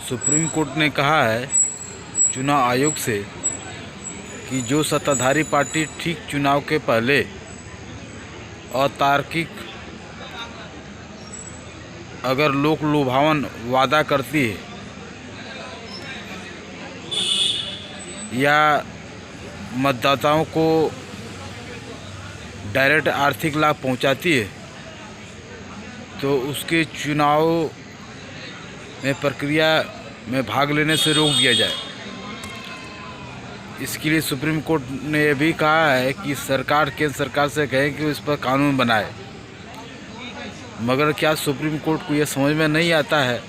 Supreme court ने कहा है चुनाव आयोग से कि जो सत्ताधारी पार्टी ठीक चुनाव के पहले अतार्किक अगर लोक लुभावन वादा करती है या मतदाताओं को डायरेक्ट आर्थिक लाभ पहुंचाती है तो उसके चुनाव में प्रक्रिया में भाग लेने से रोक दिया जाए। इसके लिए सुप्रीम कोर्ट ने यह भी कहा है कि सरकार केंद्र सरकार से कहे कि इस पर कानून बनाए। मगर क्या सुप्रीम कोर्ट को यह समझ में नहीं आता है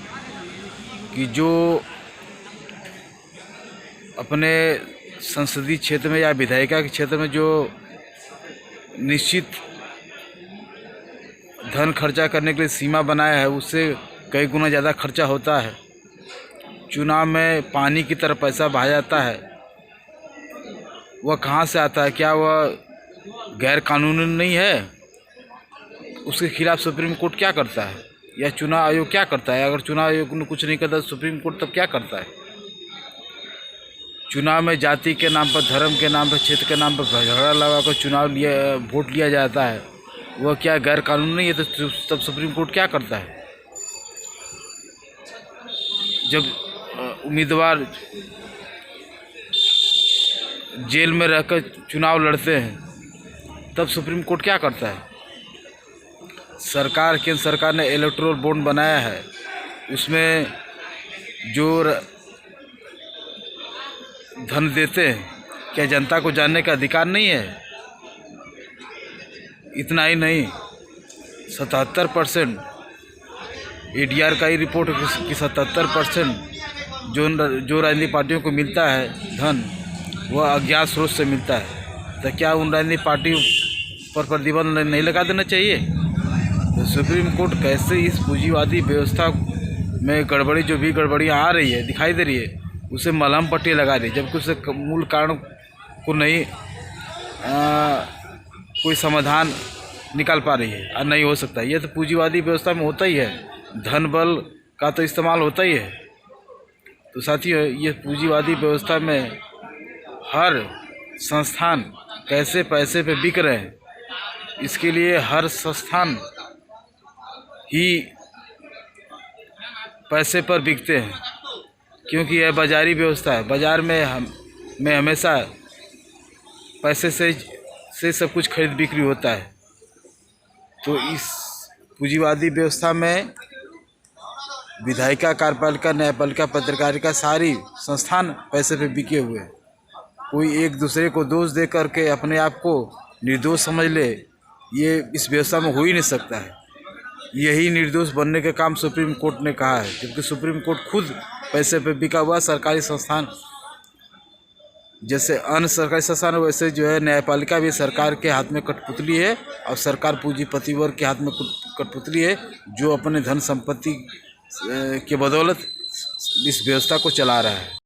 कि जो अपने संसदीय क्षेत्र में या विधायिका के क्षेत्र में जो निश्चित धन खर्चा करने के लिए सीमा बनाया है उससे कई गुना ज़्यादा खर्चा होता है। चुनाव में पानी की तरह पैसा बहाया जाता है, वह कहाँ से आता है? क्या वह गैर कानूनी नहीं है? उसके खिलाफ सुप्रीम कोर्ट क्या करता है या चुनाव आयोग क्या करता है? अगर चुनाव आयोग ने कुछ नहीं करता तो सुप्रीम कोर्ट तब क्या करता है? चुनाव में जाति के नाम पर, धर्म के नाम पर, क्षेत्र के नाम पर झगड़ा लगा कर वोट लिया जाता है, वह क्या गैर कानूनी नहीं है? तो तब सुप्रीम कोर्ट क्या करता है? जब उम्मीदवार जेल में रहकर चुनाव लड़ते हैं तब सुप्रीम कोर्ट क्या करता है? केंद्र सरकार ने इलेक्टोरल बॉन्ड बनाया है, उसमें जो धन देते हैं क्या जनता को जानने का अधिकार नहीं है? इतना ही नहीं, 77% ADR का ही रिपोर्ट है कि 77% जो राजनीतिक पार्टियों को मिलता है धन वह अज्ञात स्रोत से मिलता है। तो क्या उन राजनीतिक पार्टियों पर प्रतिबंध नहीं लगा देना चाहिए? तो सुप्रीम कोर्ट कैसे इस पूंजीवादी व्यवस्था में गड़बड़ी, जो भी गड़बड़ियाँ आ रही है, दिखाई दे रही है, उसे मलहम पट्टी लगा रही है, जबकि उससे मूल कारण को नहीं कोई समाधान निकाल पा रही है और नहीं हो सकता। ये तो पूंजीवादी व्यवस्था में होता ही है, धन बल का तो इस्तेमाल होता ही है। तो साथियों, ये पूंजीवादी व्यवस्था में हर संस्थान कैसे पैसे पे बिक रहे हैं, इसके लिए हर संस्थान ही पैसे पर बिकते हैं, क्योंकि यह बाजारी व्यवस्था है। बाज़ार में हमेशा पैसे से सब कुछ खरीद बिक्री होता है। तो इस पूंजीवादी व्यवस्था में विधायिका, कार्यपालिका, न्यायपालिका, पत्रकारिता सारी संस्थान पैसे पे बिके हुए हैं। कोई एक दूसरे को दोष दे करके अपने आप को निर्दोष समझ ले, ये इस व्यवस्था में हो ही नहीं सकता है। यही निर्दोष बनने का काम सुप्रीम कोर्ट ने कहा है, जबकि सुप्रीम कोर्ट खुद पैसे पे बिका हुआ सरकारी संस्थान, जैसे अन्य सरकारी संस्थान वैसे जो है न्यायपालिका भी सरकार के हाथ में कठपुतली है और सरकार पूंजीपति वर्ग के हाथ में कठपुतली है, जो अपने धन संपत्ति के बदौलत इस व्यवस्था को चला रहा है।